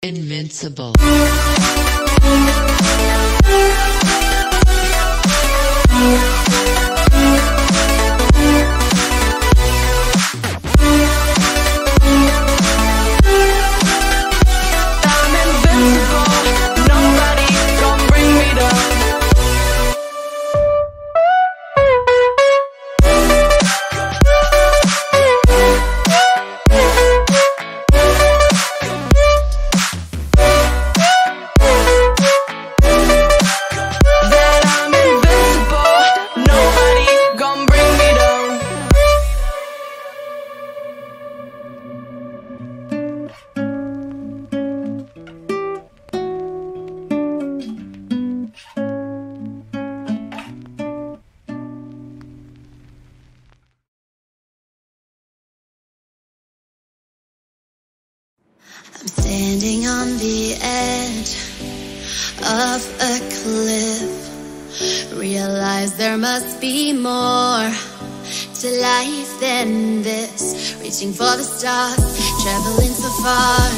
Invincible. I'm standing on the edge of a cliff. Realize there must be more to life than this. Reaching for the stars, traveling so far,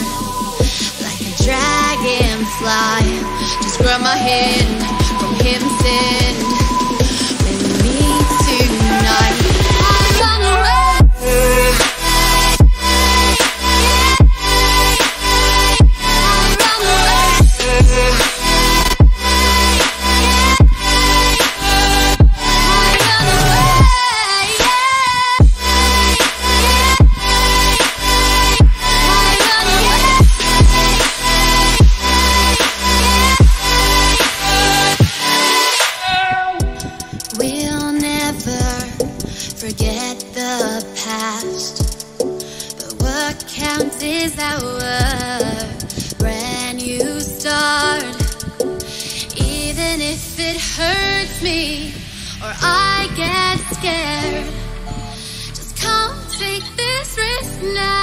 like a dragonfly. Just grab my hand from heaven's end. With me tonight, I run away. We'll never forget the past, but what counts is our brand new start. Even if it hurts me or I get scared, just come take this risk now.